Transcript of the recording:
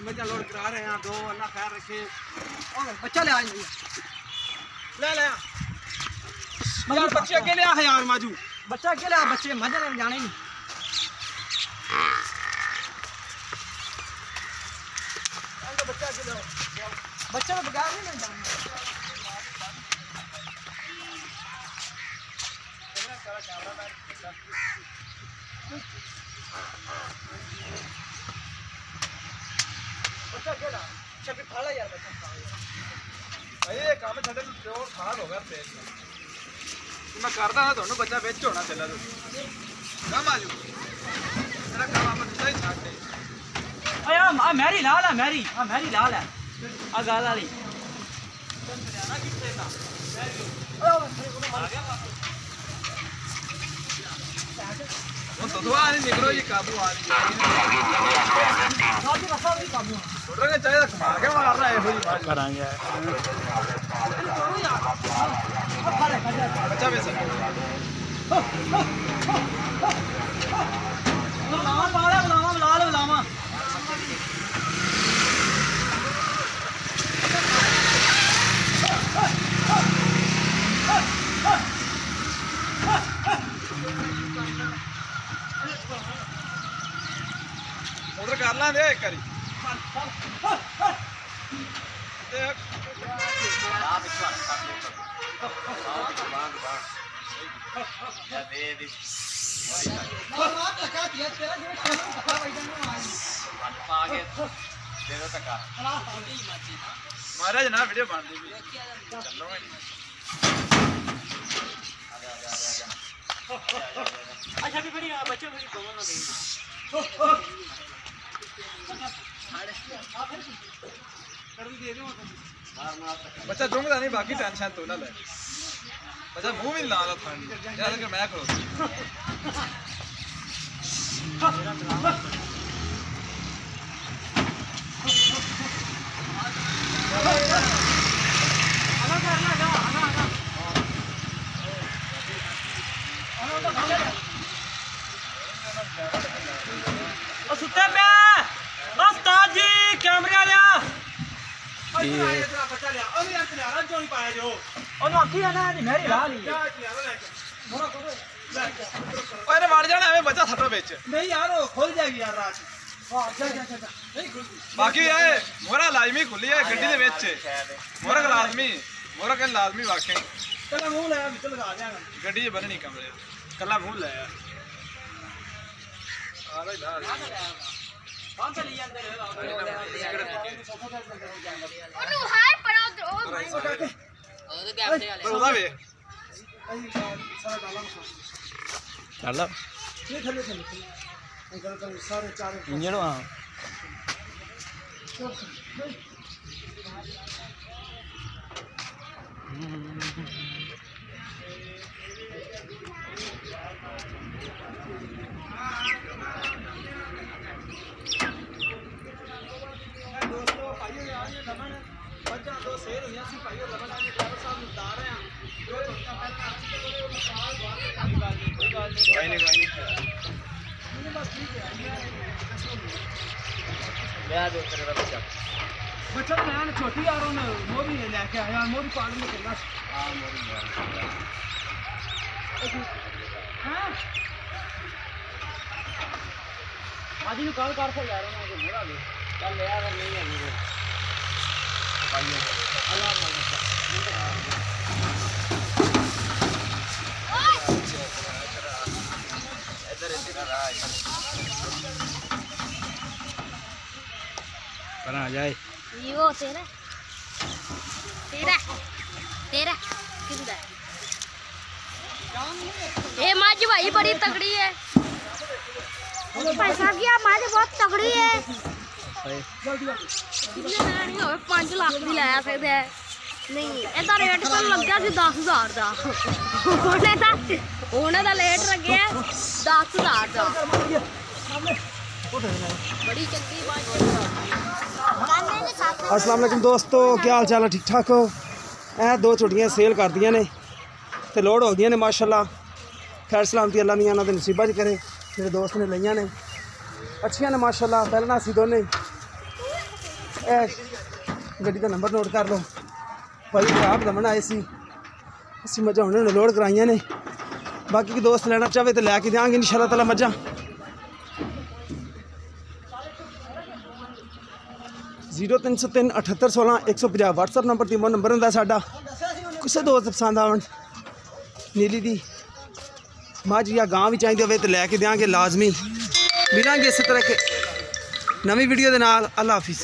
मजा लोड करा रहे हैं 2 अल्लाह खैर रखे। और बच्चा ले आए ले ले यार बच्चे अकेले आ यार माजू बच्चा अकेले आ बच्चे मजा लेने जाने नहीं बच्चा अकेले बच्चा तो बगैर नहीं जाना बच्चा अकेला चल खाला यार बच्चा भाई ये काम छड़े तो खाल होगा पेट मैं करदा हां ਤੁਹਾਨੂੰ ਬੱਚਾ ਵਿੱਚ ਹੋਣਾ ਚੱਲਾ ਤੂੰ ਕੰਮ ਆਜੂ ਤੇਰਾ ਕੰਮ ਆਪਾਂ ਸਹੀ ਛੱਡ ਦੇ ਓਏ ਆ ਮੈਰੀ ਲਾਲ ਆ ਮੈਰੀ ਲਾਲ ਆ ਆ ਗਾਲ ਵਾਲੀ ਨਾ ਕਿੱਥੇ ਨਾ ਓਏ ਆ ਗਿਆ वो तो दुआ नहीं निकलो ये काबू आ रही है साथी रसा भी काबू छोड़ के चाहिए कमा के मार रहा है भाई करांगे बच्चा वैसे बुलावा पाला बुलावा उधर कर ला दे एक करी महाराज ना वीडियो बन दी चलो अच्छा भी बड़ी बच्चे बड़ी कौन दे बच्चा दूंगा नहीं बाकी टेंशन तो ना ले बच्चा मुंह भी ला रहा था यार कि मैं करो सुते पे उस्ताद जी कैमरा लिया बच्चा लिया और यार लिया रन जो नहीं पाया जो और आखी है ना मेरी ला ली मोरा को ओए ने मार जाना है बच्चा थटो बेच नहीं यार वो खोल जाएगी यार रात वाह जा नहीं खुल बाकी है मोरा लाजमी खुली है गड्डी दे बेच मोरा का लाजमी वाकई कला मुंह लाया निकल लगा जाएगा गड्डी च बने नहीं कमरे कला मुंह लाया आ भाई ला कौन सा लिया अंदर ओनु हाय पड़ा ओ भाई तो गैप दे वाले ओदा वे सारा डाला डाला ये थले अंकल सारे चार इंजन हां बच्चा दो शेर हुई सी भाई लबन आने ड्राइवर साहब उतार रहे हैं दो छोटा पहले कोई नहीं बस ठीक है मैं दो तेरा बच्चा मैं छोटी यार उन मोरी लेके आया मोरी पालन में करना हां मोरी हां आज ही कॉल कर से यार मैं मोरा ले कल ले यार नहीं है मेरे कहाँ आ जाए ये वो तेरा किधर है ये माजी भाई बड़ी तगड़ी है पैसा की माजी बहुत तगड़ी है 5 लाख भी लै सकते हैं नहीं इसका रेट तो लग्या सी 10,000 का उन्हें तो रेट लगे 10,000 का बड़ी चंगी बात। अस्सलाम वालेकुम दोस्तों, क्या हाल चाल है? ठीक ठाक हो? ए 2 छुट्टियां सेल कर दियां ने ते लोड हो गई ने माशाल्लाह। खैर सलामती अल्लाह मियां नसीबा च करे। मेरे दोस्त ने लिया ने अच्छियां ने माशाल्लाह। पहले ना सी दोने गड्डी का नंबर नोट कर लो भाई। आप दमन आए सी असी मझां उन्होंने लोड कराइया ने। बाकी की दोस्त लेना चाहे तो लैके देंगे इंशाअल्लाह ताला मझां। 0303 78 16 150 व्हाट्सअप नंबर तीमो नंबर होंदा साडा। किसी दोस्त पसंद आवन नीली दी मझ या गां भी चाहिए हो तो लैके देंगे लाजमी। मिलेंगे इस तरह के नवी वीडियो के नाल। अल्लाह हाफिज़।